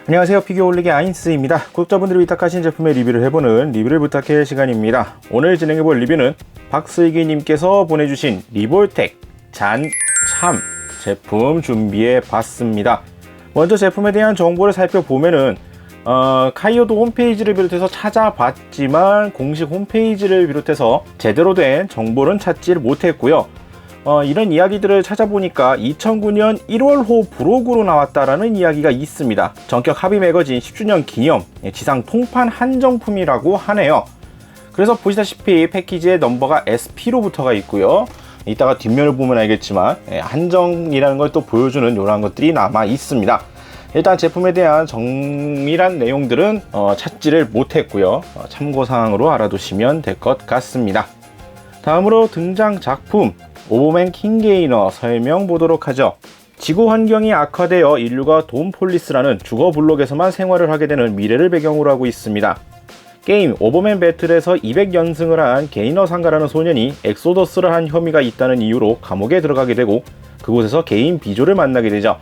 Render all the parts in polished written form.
안녕하세요, 피규어 올리기 아인스입니다. 구독자분들이 위탁하신 제품의 리뷰를 해보는 리뷰를 부탁해 시간입니다. 오늘 진행해볼 리뷰는 박슬기님께서 보내주신 리볼텍 잔참 제품 준비해 봤습니다. 먼저 제품에 대한 정보를 살펴보면은 카이오도 홈페이지를 비롯해서 찾아봤지만 공식 홈페이지를 비롯해서 제대로 된 정보는 찾지를 못했고요. 이런 이야기들을 찾아보니까 2009년 1월호 부록으로 나왔다라는 이야기가 있습니다. 전격 합의 매거진 10주년 기념 지상 통판 한정품이라고 하네요. 그래서 보시다시피 패키지의 넘버가 SP로부터가 있고요. 이따가 뒷면을 보면 알겠지만 한정이라는 걸 또 보여주는 이러한 것들이 남아 있습니다. 일단 제품에 대한 정밀한 내용들은 찾지를 못했고요. 참고사항으로 알아두시면 될 것 같습니다. 다음으로 등장 작품 오버맨 킹게이너 설명 보도록 하죠. 지구 환경이 악화되어 인류가 돔폴리스라는 주거 블록에서만 생활을 하게 되는 미래를 배경으로 하고 있습니다. 게임 오버맨 배틀에서 200연승을 한 게이너 상가라는 소년이 엑소더스를 한 혐의가 있다는 이유로 감옥에 들어가게 되고 그곳에서 개인 비조를 만나게 되죠.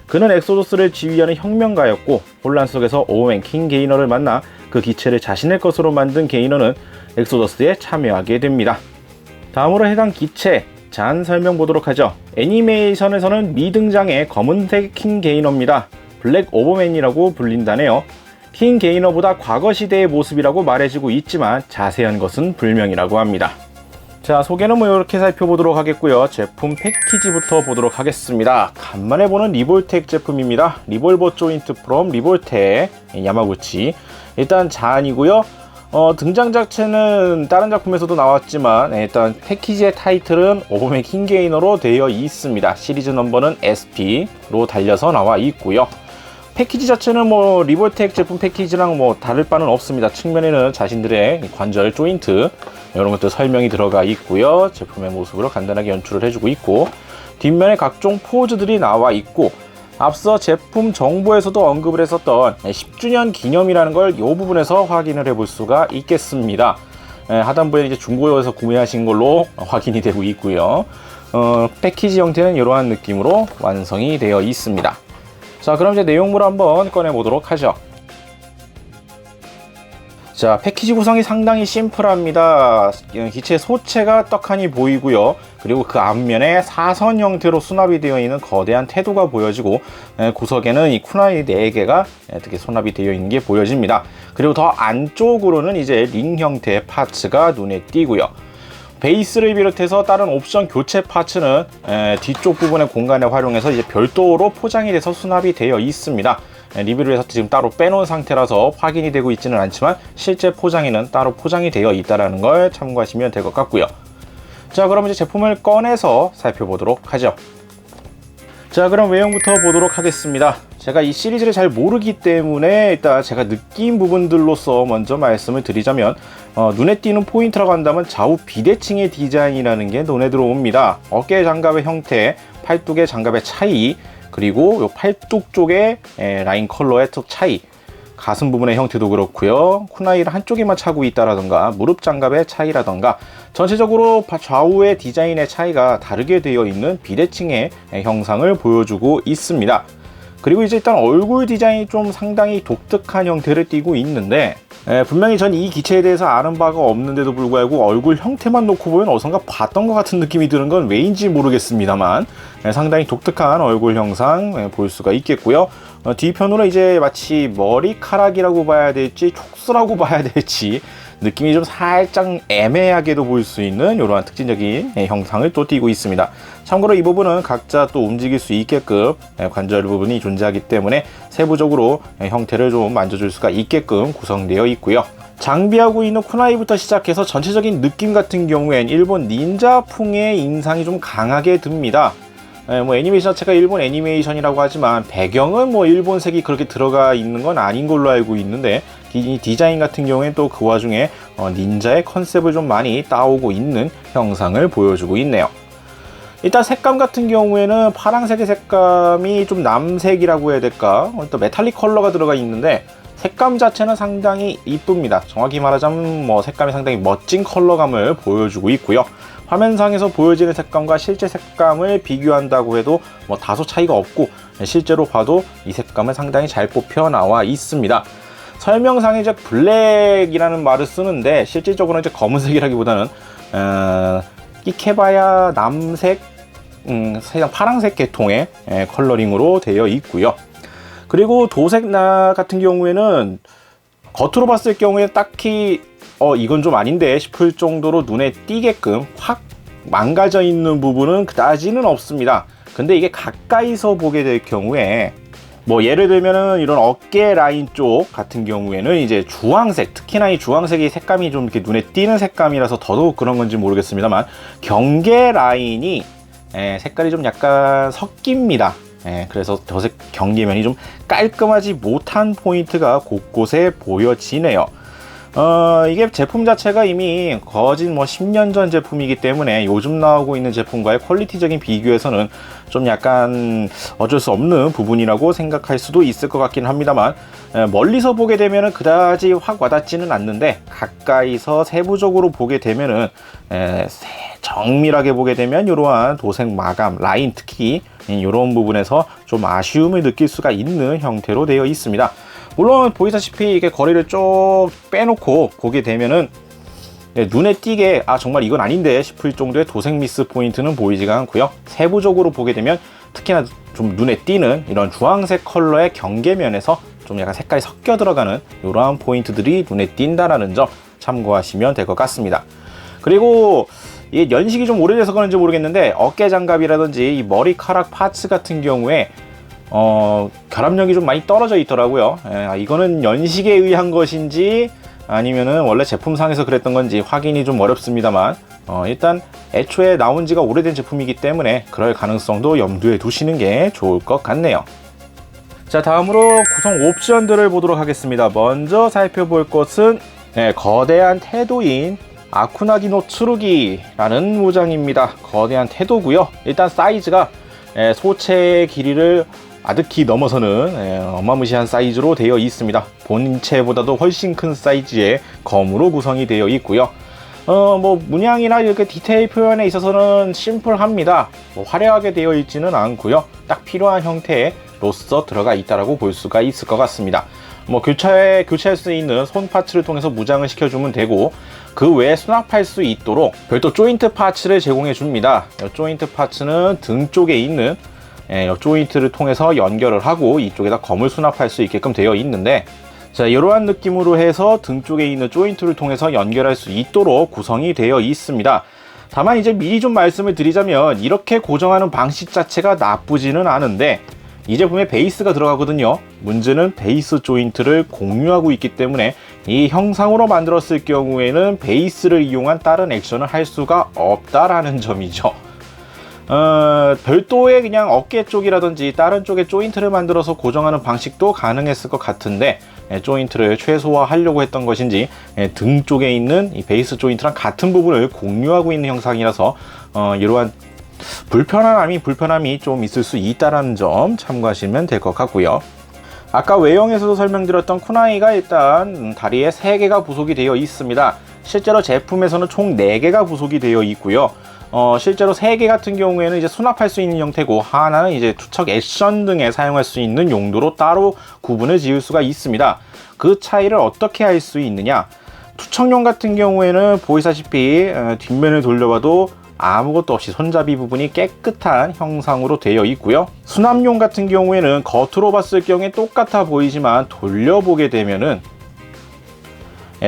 그는 엑소더스를 지휘하는 혁명가였고 혼란 속에서 오버맨 킹게이너를 만나 그 기체를 자신의 것으로 만든 게이너는 엑소더스에 참여하게 됩니다. 다음으로 해당 기체 잔 설명 보도록 하죠. 애니메이션에서는 미등장의 검은색 킹게이너입니다. 블랙 오버맨이라고 불린다네요. 킹게이너보다 과거 시대의 모습이라고 말해지고 있지만 자세한 것은 불명이라고 합니다. 자, 소개는 이렇게 살펴보도록 하겠고요. 제품 패키지부터 보도록 하겠습니다. 간만에 보는 리볼텍 제품입니다. 리볼버 조인트 프롬 리볼텍 야마구치. 일단 잔이고요. 등장 자체는 다른 작품에서도 나왔지만 일단 패키지의 타이틀은 오버맨 킹게이너로 되어 있습니다. 시리즈 넘버는 SP로 달려서 나와 있고요. 패키지 자체는 리볼텍 제품 패키지랑 다를 바는 없습니다. 측면에는 자신들의 관절 조인트 이런 것들 설명이 들어가 있고요. 제품의 모습으로 간단하게 연출을 해주고 있고 뒷면에 각종 포즈들이 나와 있고 앞서 제품 정보에서도 언급을 했었던 10주년 기념이라는 걸 이 부분에서 확인을 해볼 수가 있겠습니다. 하단부에 이제 중고에서 구매하신 걸로 확인이 되고 있고요. 패키지 형태는 이러한 느낌으로 완성이 되어 있습니다. 자, 그럼 이제 내용물을 한번 꺼내 보도록 하죠. 자, 패키지 구성이 상당히 심플합니다. 기체 소체가 떡하니 보이고요. 그리고 그 앞면에 사선 형태로 수납이 되어 있는 거대한 태도가 보여지고 구석에는 이 쿠나이 4개가 이렇게 수납이 되어 있는 게 보여집니다. 그리고 더 안쪽으로는 이제 링 형태의 파츠가 눈에 띄고요. 베이스를 비롯해서 다른 옵션 교체 파츠는 뒤쪽 부분의 공간을 활용해서 이제 별도로 포장이 돼서 수납이 되어 있습니다. 리뷰를 해서 지금 따로 빼놓은 상태라서 확인이 되고 있지는 않지만 실제 포장에는 따로 포장이 되어 있다는 걸 참고하시면 될 것 같고요. 자, 그럼 이제 제품을 꺼내서 살펴보도록 하죠. 자, 그럼 외형부터 보도록 하겠습니다. 제가 이 시리즈를 잘 모르기 때문에 일단 제가 느낀 부분들로서 먼저 말씀을 드리자면 눈에 띄는 포인트라고 한다면 좌우 비대칭의 디자인이라는 게 눈에 들어옵니다. 어깨 장갑의 형태, 팔뚝의 장갑의 차이, 그리고 요 팔뚝 쪽의 라인 컬러의 차이, 가슴 부분의 형태도 그렇고요. 쿠나이를 한쪽에만 차고 있다라던가 무릎 장갑의 차이라던가 전체적으로 좌우의 디자인의 차이가 다르게 되어 있는 비대칭의 형상을 보여주고 있습니다. 그리고 이제 일단 얼굴 디자인이 좀 상당히 독특한 형태를 띠고 있는데 분명히 전 이 기체에 대해서 아는 바가 없는데도 불구하고 얼굴 형태만 놓고 보면 어선가 봤던 것 같은 느낌이 드는 건 왜인지 모르겠습니다만 상당히 독특한 얼굴 형상 볼 수가 있겠고요. 뒤편으로 이제 마치 머리카락이라고 봐야 될지 촉수라고 봐야 될지 느낌이 좀 살짝 애매하게도 보일 수 있는 이러한 특징적인 형상을 또 띠고 있습니다. 참고로 이 부분은 각자 또 움직일 수 있게끔 관절 부분이 존재하기 때문에 세부적으로 형태를 좀 만져줄 수가 있게끔 구성되어 있고요. 장비하고 있는 쿠나이부터 시작해서 전체적인 느낌 같은 경우엔 일본 닌자풍의 인상이 좀 강하게 듭니다. 애니메이션 자체가 일본 애니메이션이라고 하지만 배경은 일본색이 그렇게 들어가 있는 건 아닌 걸로 알고 있는데 이 디자인 같은 경우엔 또 그 와중에 닌자의 컨셉을 좀 많이 따오고 있는 형상을 보여주고 있네요. 일단 색감 같은 경우에는 파란색의 색감이 좀 남색이라고 해야 될까? 또 메탈릭 컬러가 들어가 있는데 색감 자체는 상당히 이쁩니다. 정확히 말하자면 뭐 색감이 상당히 멋진 컬러감을 보여주고 있고요. 화면상에서 보여지는 색감과 실제 색감을 비교한다고 해도 뭐 다소 차이가 없고, 실제로 봐도 이 색감은 상당히 잘 뽑혀 나와 있습니다. 설명상에 이제 블랙이라는 말을 쓰는데 실질적으로는 이제 검은색이라기보다는 끼케바야 남색, 파랑색 계통의 컬러링으로 되어 있고요. 그리고 도색 같은 경우에는 겉으로 봤을 경우에 딱히 이건 좀 아닌데 싶을 정도로 눈에 띄게끔 확 망가져 있는 부분은 그다지는 없습니다. 근데 이게 가까이서 보게 될 경우에 뭐 예를 들면은 이런 어깨 라인 쪽 같은 경우에는 이제 주황색, 특히나 이 주황색이 색감이 좀 이렇게 눈에 띄는 색감이라서 더더욱 그런 건지 모르겠습니다만, 경계 라인이 색깔이 좀 약간 섞입니다. 그래서 저색 경계면이 좀 깔끔하지 못한 포인트가 곳곳에 보여지네요. 이게 제품 자체가 이미 거진 뭐 10년 전 제품이기 때문에 요즘 나오고 있는 제품과의 퀄리티적인 비교에서는 좀 약간 어쩔 수 없는 부분이라고 생각할 수도 있을 것 같긴 합니다만, 멀리서 보게 되면은 그다지 확 와닿지는 않는데 가까이서 세부적으로 보게 되면은 정밀하게 보게 되면 이러한 도색 마감, 라인 특히 이런 부분에서 좀 아쉬움을 느낄 수가 있는 형태로 되어 있습니다. 물론 보이다시피 이게 거리를 쭉 빼놓고 보게 되면은 눈에 띄게 정말 이건 아닌데 싶을 정도의 도색 미스 포인트는 보이지가 않고요. 세부적으로 보게 되면 특히나 좀 눈에 띄는 이런 주황색 컬러의 경계면에서 좀 약간 색깔이 섞여 들어가는 이러한 포인트들이 눈에 띈다라는 점 참고하시면 될 것 같습니다. 그리고 이 연식이 좀 오래돼서 그런지 모르겠는데 어깨 장갑이라든지 이 머리카락 파츠 같은 경우에 결합력이 좀 많이 떨어져 있더라고요. 이거는 연식에 의한 것인지 아니면은 원래 제품상에서 그랬던 건지 확인이 좀 어렵습니다만, 일단 애초에 나온 지가 오래된 제품이기 때문에 그럴 가능성도 염두에 두시는 게 좋을 것 같네요. 자, 다음으로 구성 옵션들을 보도록 하겠습니다. 먼저 살펴볼 것은 거대한 태도인 아쿠나기노 츠루기라는 무장입니다. 거대한 태도고요. 일단 사이즈가 소체의 길이를 아득히 넘어서는 어마무시한 사이즈로 되어 있습니다. 본체보다도 훨씬 큰 사이즈의 검으로 구성이 되어 있고요. 뭐 문양이나 이렇게 디테일 표현에 있어서는 심플합니다. 뭐 화려하게 되어 있지는 않고요. 딱 필요한 형태로서 들어가 있다라고 볼 수가 있을 것 같습니다. 뭐 교체할 수 있는 손 파츠를 통해서 무장을 시켜주면 되고, 그 외에 수납할 수 있도록 별도 조인트 파츠를 제공해 줍니다. 조인트 파츠는 등 쪽에 있는 조인트를 통해서 연결을 하고 이쪽에다 검을 수납할 수 있게끔 되어 있는데, 자, 이러한 느낌으로 해서 등 쪽에 있는 조인트를 통해서 연결할 수 있도록 구성이 되어 있습니다. 다만 이제 미리 좀 말씀을 드리자면 이렇게 고정하는 방식 자체가 나쁘지는 않은데 이 제품에 베이스가 들어가거든요. 문제는 베이스 조인트를 공유하고 있기 때문에 이 형상으로 만들었을 경우에는 베이스를 이용한 다른 액션을 할 수가 없다라는 점이죠. 별도의 그냥 어깨 쪽이라든지 다른 쪽에 조인트를 만들어서 고정하는 방식도 가능했을 것 같은데, 조인트를 최소화하려고 했던 것인지 등 쪽에 있는 이 베이스 조인트랑 같은 부분을 공유하고 있는 형상이라서 이러한 불편함이 좀 있을 수 있다는 점 참고하시면 될 것 같고요. 아까 외형에서도 설명드렸던 쿠나이가 일단 다리에 3개가 부속이 되어 있습니다. 실제로 제품에서는 총 4개가 부속이 되어 있고요. 실제로 3개 같은 경우에는 이제 수납할 수 있는 형태고, 하나는 이제 투척 액션 등에 사용할 수 있는 용도로 따로 구분을 지을 수가 있습니다. 그 차이를 어떻게 할 수 있느냐? 투척용 같은 경우에는 보이다시피 뒷면을 돌려봐도 아무것도 없이 손잡이 부분이 깨끗한 형상으로 되어 있고요. 수납용 같은 경우에는 겉으로 봤을 경우에 똑같아 보이지만 돌려보게 되면은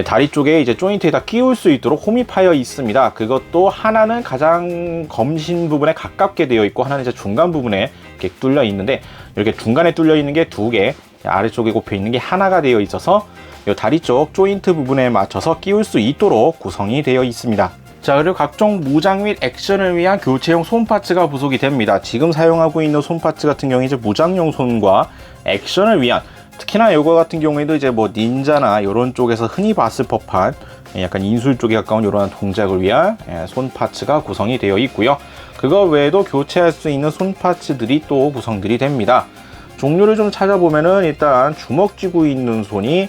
다리 쪽에 이제 조인트에다 끼울 수 있도록 홈이 파여 있습니다. 그것도 하나는 가장 검신 부분에 가깝게 되어 있고, 하나는 이제 중간 부분에 이렇게 뚫려 있는데, 이렇게 중간에 뚫려 있는 게 2개, 아래쪽에 꼽혀 있는 게 하나가 되어 있어서 이 다리 쪽 조인트 부분에 맞춰서 끼울 수 있도록 구성이 되어 있습니다. 자, 그리고 각종 무장 및 액션을 위한 교체용 손 파츠가 부속이 됩니다. 지금 사용하고 있는 손 파츠 같은 경우에 이제 무장용 손과 액션을 위한, 특히나 이거 같은 경우에도 이제 뭐 닌자나 이런 쪽에서 흔히 봤을 법한 약간 인술 쪽에 가까운 이러한 동작을 위한 손 파츠가 구성이 되어 있고요. 그거 외에도 교체할 수 있는 손 파츠들이 또 구성들이 됩니다. 자, 그리고 각종 무장 및 액션을 위한 교체용 손 파츠가 부속이 됩니다. 지금 사용하고 있는 손 파츠 같은 경우에 이제 무장용 손과 액션을 위한, 특히나 이거 같은 경우에도 이제 뭐 닌자나 이런 쪽에서 흔히 봤을 법한 약간 인술 쪽에 가까운 이러한 동작을 위한 손 파츠가 구성이 되어 있고요. 그거 외에도 교체할 수 있는 손 파츠들이 또 구성들이 됩니다. 종류를 좀 찾아보면은 일단 주먹 쥐고 있는 손이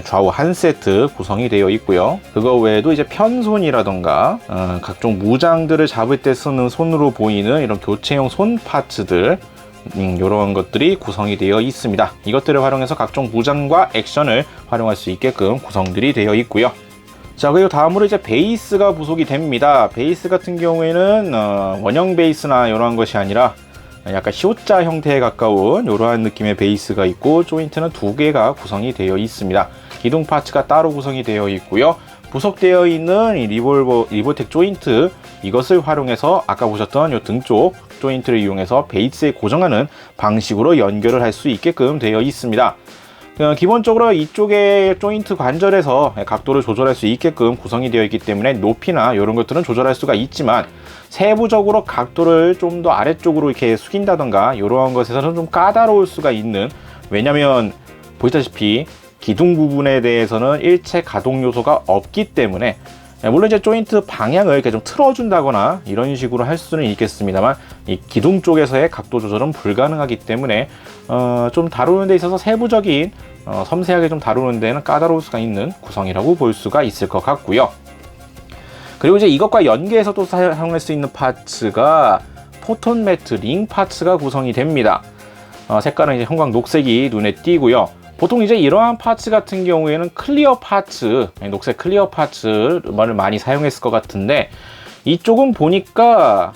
좌우 한 세트 구성이 되어 있고요. 그거 외에도 이제 편손이라던가 각종 무장들을 잡을 때 쓰는 손으로 보이는 이런 교체용 손 파츠들, 이런 것들이 구성이 되어 있습니다. 이것들을 활용해서 각종 무장과 액션을 활용할 수 있게끔 구성들이 되어 있고요. 자, 그리고 다음으로 이제 베이스가 부속이 됩니다. 베이스 같은 경우에는 원형 베이스나 이러한 것이 아니라 약간 C자 형태에 가까운 이러한 느낌의 베이스가 있고, 조인트는 두 개가 구성이 되어 있습니다. 기둥 파츠가 따로 구성이 되어 있고요. 부속되어 있는 이 리볼텍 조인트, 이것을 활용해서 아까 보셨던 이 등 쪽 조인트를 이용해서 베이스에 고정하는 방식으로 연결을 할 수 있게끔 되어 있습니다. 기본적으로 이쪽의 조인트 관절에서 각도를 조절할 수 있게끔 구성이 되어 있기 때문에 높이나 이런 것들은 조절할 수가 있지만, 세부적으로 각도를 좀 더 아래쪽으로 이렇게 숙인다던가 이러한 것에서는 좀 까다로울 수가 있는, 왜냐면 보시다시피 기둥 부분에 대해서는 일체 가동 요소가 없기 때문에, 물론 이제 조인트 방향을 이렇게 좀 틀어준다거나 이런 식으로 할 수는 있겠습니다만, 이 기둥 쪽에서의 각도 조절은 불가능하기 때문에 좀 다루는 데 있어서 세부적인 섬세하게 좀 다루는 데는 까다로울 수가 있는 구성이라고 볼 수가 있을 것 같고요. 그리고 이제 이것과 연계해서 또 사용할 수 있는 파츠가 포톤 매트 링 파츠가 구성이 됩니다. 색깔은 이제 형광 녹색이 눈에 띄고요. 보통 이제 이러한 파츠 같은 경우에는 클리어 파츠, 녹색 클리어 파츠를 많이 사용했을 것 같은데, 이쪽은 보니까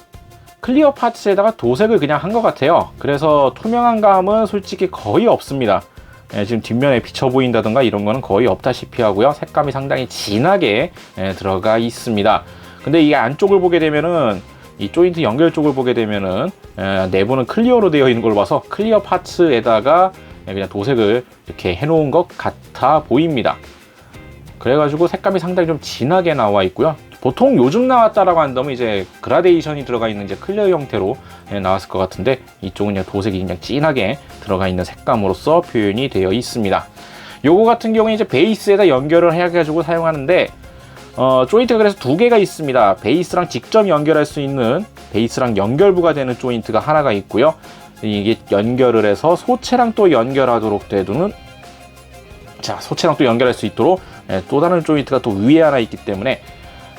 클리어 파츠에다가 도색을 그냥 한 것 같아요. 그래서 투명한 감은 솔직히 거의 없습니다. 지금 뒷면에 비쳐 보인다던가 이런 거는 거의 없다시피 하고요. 색감이 상당히 진하게 들어가 있습니다. 근데 이 안쪽을 보게 되면은, 이 조인트 연결 쪽을 보게 되면은 내부는 클리어로 되어 있는 걸 봐서 클리어 파츠에다가 그냥 도색을 이렇게 해놓은 것 같아 보입니다. 그래가지고 색감이 상당히 좀 진하게 나와 있고요. 보통 요즘 나왔다라고 한다면 이제 그라데이션이 들어가 있는 이제 클리어 형태로 나왔을 것 같은데, 이쪽은 그냥 도색이 그냥 진하게 들어가 있는 색감으로서 표현이 되어 있습니다. 요거 같은 경우에 이제 베이스에다 연결을 해가지고 사용하는데, 조인트가 그래서 두 개가 있습니다. 베이스랑 직접 연결할 수 있는, 베이스랑 연결부가 되는 조인트가 하나가 있고요. 이게 연결을 해서 소체랑 또 연결하도록 되는, 자, 소체랑 또 연결할 수 있도록 또 다른 조인트가 또 위에 하나 있기 때문에,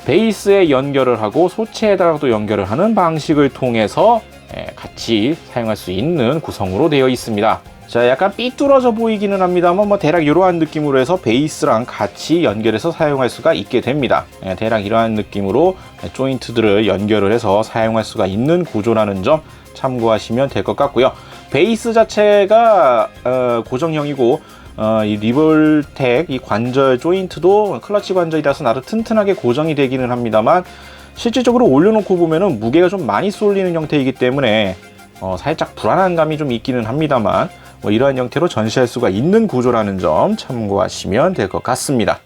베이스에 연결을 하고 소체에다가 또 연결을 하는 방식을 통해서 같이 사용할 수 있는 구성으로 되어 있습니다. 자, 약간 삐뚤어져 보이기는 합니다만 대략 이러한 느낌으로 해서 베이스랑 같이 연결해서 사용할 수가 있게 됩니다. 대략 이러한 느낌으로 조인트들을 연결을 해서 사용할 수가 있는 구조라는 점 참고하시면 될 것 같고요. 베이스 자체가 고정형이고, 이 리볼텍 이 관절 조인트도 클러치 관절이라서 나름 튼튼하게 고정이 되기는 합니다만, 실질적으로 올려놓고 보면은 무게가 좀 많이 쏠리는 형태이기 때문에 살짝 불안한 감이 좀 있기는 합니다만, 이러한 형태로 전시할 수가 있는 구조라는 점 참고하시면 될 것 같습니다.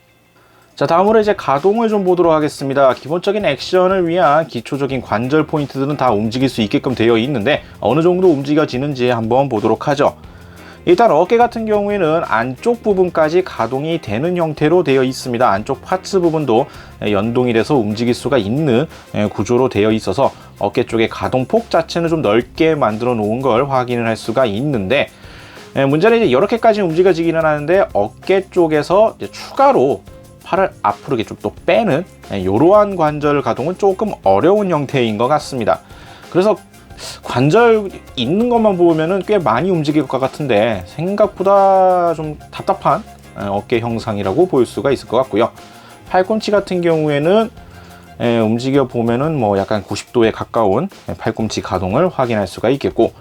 자, 다음으로 이제 가동을 좀 보도록 하겠습니다. 기본적인 액션을 위한 기초적인 관절 포인트들은 다 움직일 수 있게끔 되어 있는데, 어느 정도 움직여지는지 한번 보도록 하죠. 일단 어깨 같은 경우에는 안쪽 부분까지 가동이 되는 형태로 되어 있습니다. 안쪽 파츠 부분도 연동이 돼서 움직일 수가 있는 구조로 되어 있어서 어깨 쪽의 가동폭 자체는 좀 넓게 만들어 놓은 걸 확인을 할 수가 있는데, 문제는 이제 이렇게까지 움직여지기는 하는데, 어깨 쪽에서 이제 추가로 팔을 앞으로 이렇게 좀 또 빼는 이러한 관절 가동은 조금 어려운 형태인 것 같습니다. 그래서 관절 있는 것만 보면은 꽤 많이 움직일 것 같은데, 생각보다 좀 답답한 어깨 형상이라고 볼 수가 있을 것 같고요. 팔꿈치 같은 경우에는 움직여 보면은 뭐 약간 90도에 가까운 팔꿈치 가동을 확인할 수가 있겠고,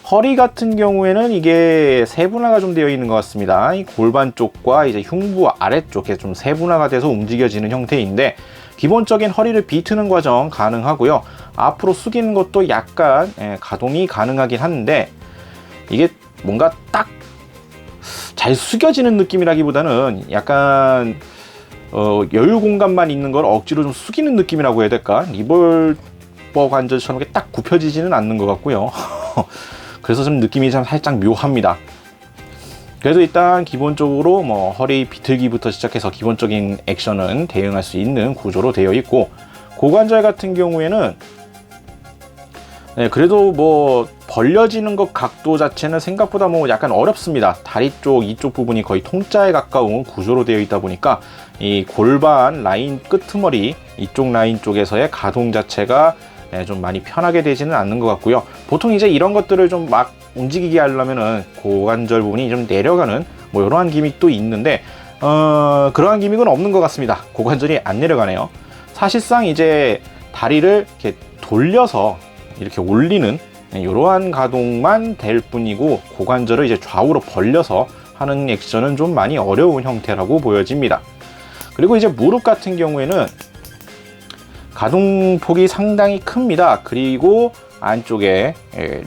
허리 같은 경우에는 이게 세분화가 좀 되어 있는 것 같습니다. 이 골반 쪽과 이제 흉부 아래쪽에 좀 세분화가 돼서 움직여지는 형태인데, 기본적인 허리를 비트는 과정 가능하고요. 앞으로 숙이는 것도 약간 가동이 가능하긴 한데, 이게 뭔가 딱 잘 숙여지는 느낌이라기보다는 약간 여유 공간만 있는 걸 억지로 좀 숙이는 느낌이라고 해야 될까? 리볼버 관절처럼 딱 굽혀지지는 않는 것 같고요. 그래서 좀 느낌이 좀 살짝 묘합니다. 그래서 일단 기본적으로 뭐 허리 비틀기부터 시작해서 기본적인 액션은 대응할 수 있는 구조로 되어 있고, 고관절 같은 경우에는 네, 그래도 뭐 벌려지는 것 각도 자체는 생각보다 뭐 약간 어렵습니다. 다리 쪽 이쪽 부분이 거의 통짜에 가까운 구조로 되어 있다 보니까 이 골반 라인 끄트머리 이쪽 라인 쪽에서의 가동 자체가 좀 많이 편하게 되지는 않는 것 같고요. 보통 이제 이런 것들을 좀 막 움직이게 하려면은 고관절 부분이 좀 내려가는 뭐 이러한 기믹도 있는데 그러한 기믹은 없는 것 같습니다. 고관절이 안 내려가네요. 사실상 이제 다리를 이렇게 돌려서 이렇게 올리는 이러한 가동만 될 뿐이고 고관절을 이제 좌우로 벌려서 하는 액션은 좀 많이 어려운 형태라고 보여집니다. 그리고 이제 무릎 같은 경우에는 가동폭이 상당히 큽니다. 그리고 안쪽에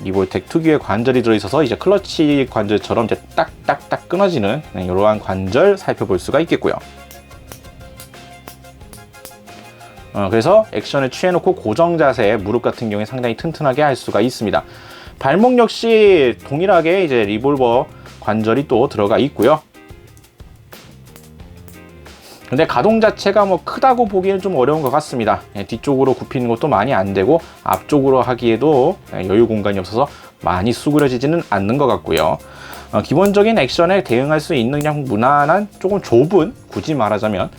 리볼텍 특유의 관절이 들어있어서 이제 클러치 관절처럼 이제 딱딱딱 끊어지는 이러한 관절 살펴볼 수가 있겠고요. 그래서 액션을 취해놓고 고정 자세 무릎 같은 경우에 상당히 튼튼하게 할 수가 있습니다. 발목 역시 동일하게 이제 리볼버 관절이 또 들어가 있고요. 근데 가동 자체가 뭐 크다고 보기에는 좀 어려운 것 같습니다. 뒤쪽으로 굽히는 것도 많이 안 되고 앞쪽으로 하기에도 여유 공간이 없어서 많이 수그려지지는 않는 것 같고요. 기본적인 액션에 대응할 수 있는 그냥 무난한 조금 좁은, 굳이 말하자면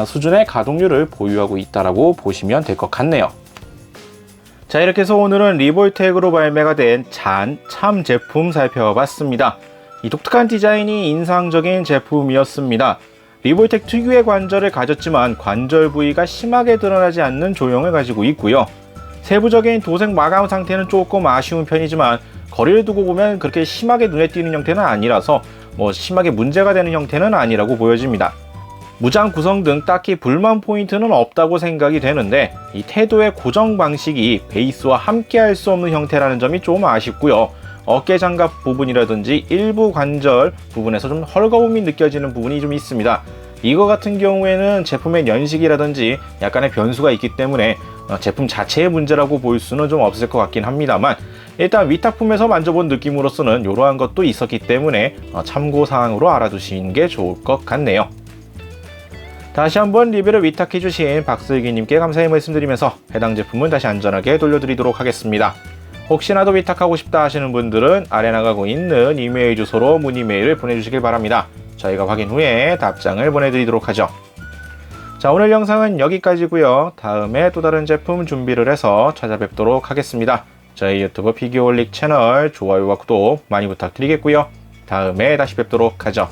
수준의 가동률을 보유하고 있다라고 보시면 될 것 같네요. 자, 이렇게 해서 오늘은 리볼텍으로 발매가 된 잔 참 제품 살펴봤습니다. 이 독특한 디자인이 인상적인 제품이었습니다. 리볼텍 특유의 관절을 가졌지만 관절 부위가 심하게 드러나지 않는 조형을 가지고 있고요. 세부적인 도색 마감 상태는 조금 아쉬운 편이지만 거리를 두고 보면 그렇게 심하게 눈에 띄는 형태는 아니라서 뭐 심하게 문제가 되는 형태는 아니라고 보여집니다. 무장 구성 등 딱히 불만 포인트는 없다고 생각이 되는데 이 태도의 고정 방식이 베이스와 함께 할 수 없는 형태라는 점이 좀 아쉽고요. 어깨 장갑 부분이라든지 일부 관절 부분에서 좀 헐거움이 느껴지는 부분이 좀 있습니다. 이거 같은 경우에는 제품의 연식이라든지 약간의 변수가 있기 때문에 제품 자체의 문제라고 볼 수는 좀 없을 것 같긴 합니다만 일단 위탁품에서 만져본 느낌으로서는 이러한 것도 있었기 때문에 참고사항으로 알아두시는 게 좋을 것 같네요. 다시 한번 리뷰를 위탁해주신 박슬기님께 감사의 말씀드리면서 해당 제품은 다시 안전하게 돌려드리도록 하겠습니다. 혹시나도 위탁하고 싶다 하시는 분들은 아래 나가고 있는 이메일 주소로 문의 메일을 보내주시길 바랍니다. 저희가 확인 후에 답장을 보내드리도록 하죠. 자, 오늘 영상은 여기까지고요. 다음에 또 다른 제품 준비를 해서 찾아뵙도록 하겠습니다. 저희 유튜브 피규어올릭 채널 좋아요와 구독 많이 부탁드리겠고요. 다음에 다시 뵙도록 하죠.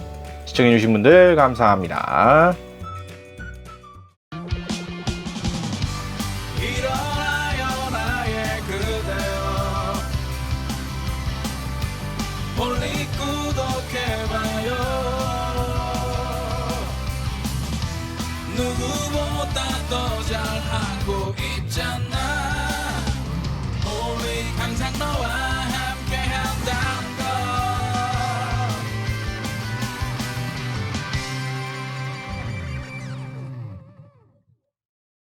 시청해주신 분들 감사합니다. 멀리 구독해봐요. 누구보다 더 잘하고 있잖아.